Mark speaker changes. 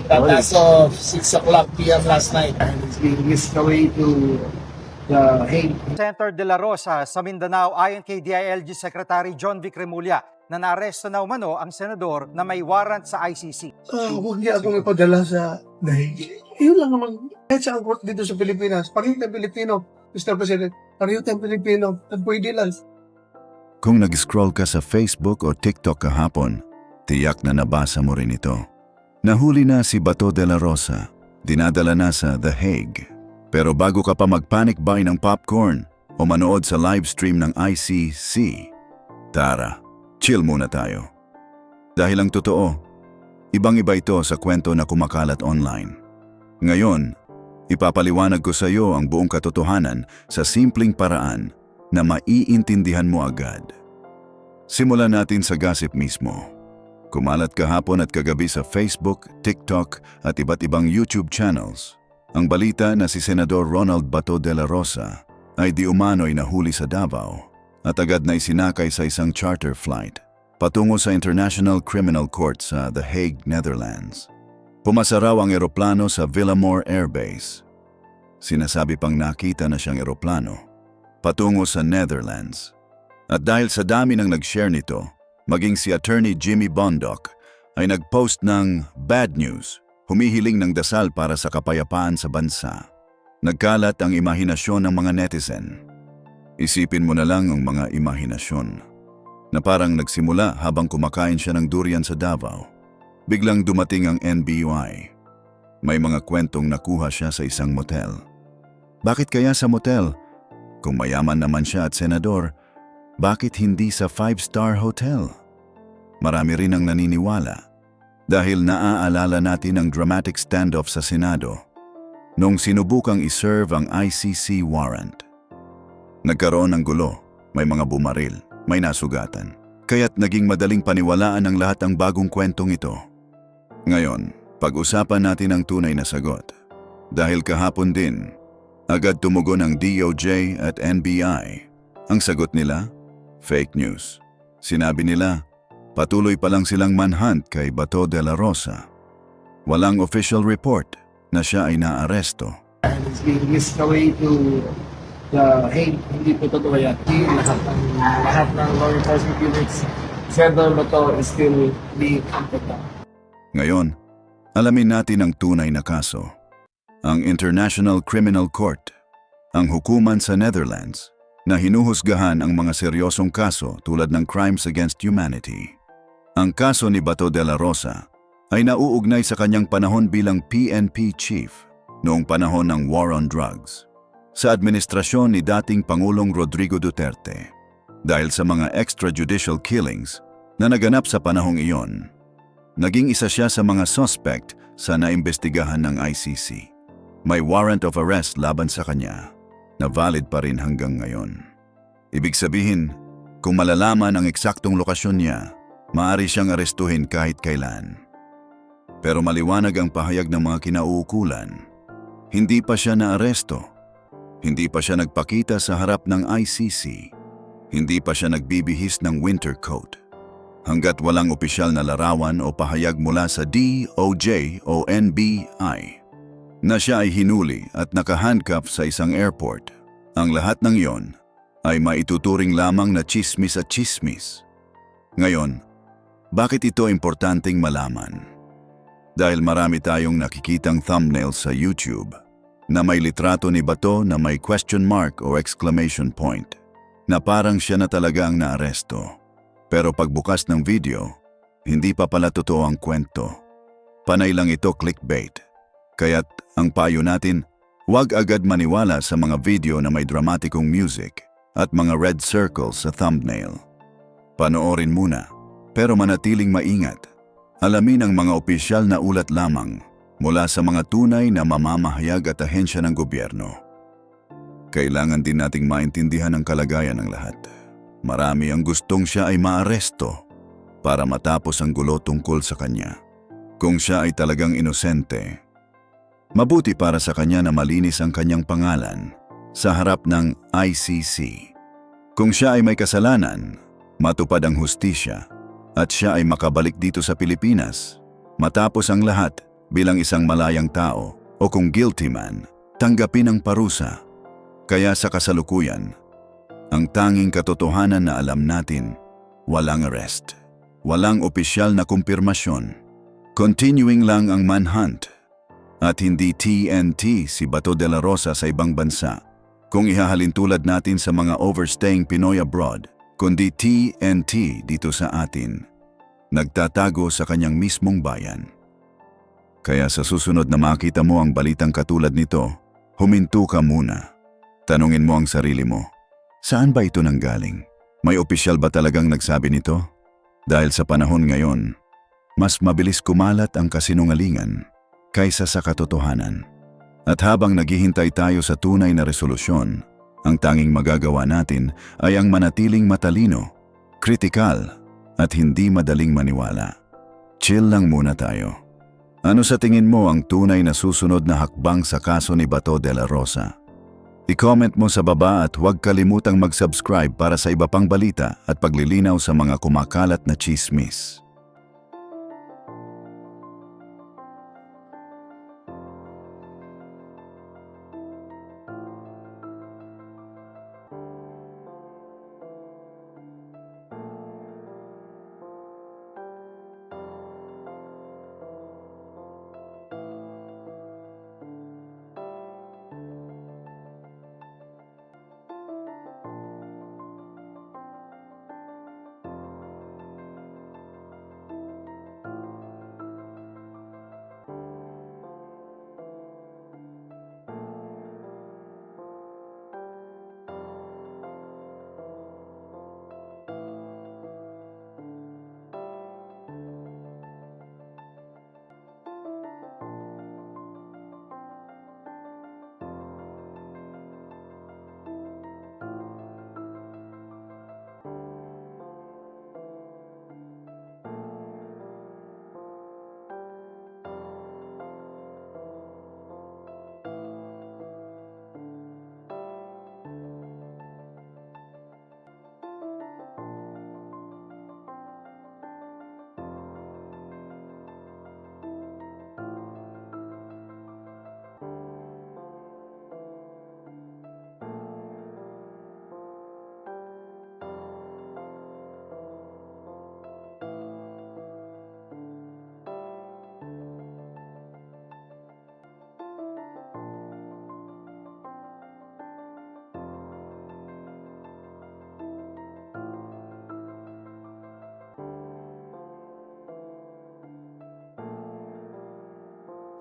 Speaker 1: that as of 6 o'clock p.m. last night, and it's being whisked away to the Hague.
Speaker 2: Senator De La Rosa sa Mindanao ayon kay DILG Secretary John Vic Remulla na naaresto na umano ang senador na may warrant sa ICC.
Speaker 3: Huwag niya akong ipadala sa dahig. Yun lang naman. Kahit sa court dito sa Pilipinas, pareho tayong Pilipino, Mr. President, pareho tayong Pilipino, at pwede lang.
Speaker 4: Kung nag-scroll ka sa Facebook o TikTok kahapon, tiyak na nabasa mo rin ito. Nahuli na si Bato de la Rosa, dinadala na sa The Hague. Pero bago ka pa mag-panic buy ng popcorn o manood sa live stream ng ICC, tara, chill muna tayo. Dahil ang totoo, ibang-iba ito sa kwento na kumakalat online. Ngayon, ipapaliwanag ko sa iyo ang buong katotohanan sa simpleng paraan na maiintindihan mo agad. Simulan natin sa gossip mismo. Kumalat kahapon at kagabi sa Facebook, TikTok at iba't ibang YouTube channels ang balita na si Senador Ronald Bato de la Rosa ay di umano'y nahuli sa Davao at agad na isinakay sa isang charter flight patungo sa International Criminal Court sa The Hague, Netherlands. Pumasa raw ang eroplano sa Villamore Air Base. Sinasabi pang nakita na siyang eroplano patungo sa Netherlands. At dahil sa dami ng nag-share nito, maging si Attorney Jimmy Bondoc ay nag-post ng bad news, humihiling ng dasal para sa kapayapaan sa bansa. Nagkalat ang imahinasyon ng mga netizen. Isipin mo na lang ang mga imahinasyon na parang nagsimula habang kumakain siya ng durian sa Davao. Biglang dumating ang NBI. May mga kwentong nakuha siya sa isang motel. Bakit kaya sa motel? Kung mayaman naman siya at senador, bakit hindi sa 5-star hotel? Marami rin ang naniniwala dahil naaalala natin ang dramatic standoff sa Senado nung sinubukang iserve ang ICC warrant. Nagkaroon ng gulo, may mga bumaril, may nasugatan, kaya't naging madaling paniwalaan ng lahat ang bagong kwentong ito. Ngayon, pag-usapan natin ang tunay na sagot. Dahil kahapon din, agad tumugon ang DOJ at NBI. Ang sagot nila, fake news. Sinabi nila, patuloy pa lang silang manhunt kay Bato de la Rosa. Walang official report na siya ay naaresto.
Speaker 1: And it's being whisked away to the Hague. Hindi po totoo yan. Lahat ng law enforcement units, Senator Bato is still being hunted down.
Speaker 4: Ngayon, alamin natin ang tunay na kaso. Ang International Criminal Court, ang hukuman sa Netherlands, na hinuhusgahan ang mga seryosong kaso tulad ng crimes against humanity. Ang kaso ni Bato de la Rosa ay nauugnay sa kanyang panahon bilang PNP chief noong panahon ng war on drugs sa administrasyon ni dating Pangulong Rodrigo Duterte dahil sa mga extrajudicial killings na naganap sa panahong iyon. Naging isa siya sa mga suspect sa naimbestigahan ng ICC. May warrant of arrest laban sa kanya na valid pa rin hanggang ngayon. Ibig sabihin, kung malalaman ang eksaktong lokasyon niya, maaari siyang arestuhin kahit kailan. Pero maliwanag ang pahayag ng mga kinauukulan. Hindi pa siya naaresto. Hindi pa siya nagpakita sa harap ng ICC. Hindi pa siya nagbibihis ng winter coat. Hanggat walang opisyal na larawan o pahayag mula sa DOJ o NBI na siya ay hinuli at nakahandcuff sa isang airport, ang lahat ng iyon ay maituturing lamang na tsismis at tsismis. Ngayon, bakit ito importanteng malaman? Dahil marami tayong nakikitang thumbnail sa YouTube na may litrato ni Bato na may question mark o exclamation point na parang siya na talaga ang naaresto. Pero pagbukas ng video, hindi pa pala totoo ang kwento. Panay lang ito clickbait. Kaya't ang payo natin, huwag agad maniwala sa mga video na may dramatikong music at mga red circles sa thumbnail. Panoorin muna, pero manatiling maingat. Alamin ang mga opisyal na ulat lamang mula sa mga tunay na mamamahayag at ahensya ng gobyerno. Kailangan din nating maintindihan ang kalagayan ng lahat. Marami ang gustong siya ay maaresto para matapos ang gulo tungkol sa kanya. Kung siya ay talagang inosente, mabuti para sa kanya na malinis ang kanyang pangalan sa harap ng ICC. Kung siya ay may kasalanan, matupad ang hustisya at siya ay makabalik dito sa Pilipinas matapos ang lahat bilang isang malayang tao o kung guilty man, tanggapin ang parusa. Kaya sa kasalukuyan, ang tanging katotohanan na alam natin, walang arrest, walang opisyal na kumpirmasyon. Continuing lang ang manhunt. At hindi TNT si Bato de la Rosa sa ibang bansa, kung ihahalin tulad natin sa mga overstaying Pinoy abroad, kundi TNT dito sa atin, nagtatago sa kanyang mismong bayan. Kaya sa susunod na makita mo ang balitang katulad nito, huminto ka muna. Tanungin mo ang sarili mo, saan ba ito nanggaling? May opisyal ba talagang nagsabi nito? Dahil sa panahon ngayon, mas mabilis kumalat ang kasinungalingan kaysa sa katotohanan. At habang naghihintay tayo sa tunay na resolusyon, ang tanging magagawa natin ay ang manatiling matalino, kritikal, at hindi madaling maniwala. Chill lang muna tayo. Ano sa tingin mo ang tunay na susunod na hakbang sa kaso ni Bato de la Rosa? I-comment mo sa baba at huwag kalimutang mag-subscribe para sa iba pang balita at paglilinaw sa mga kumakalat na chismis.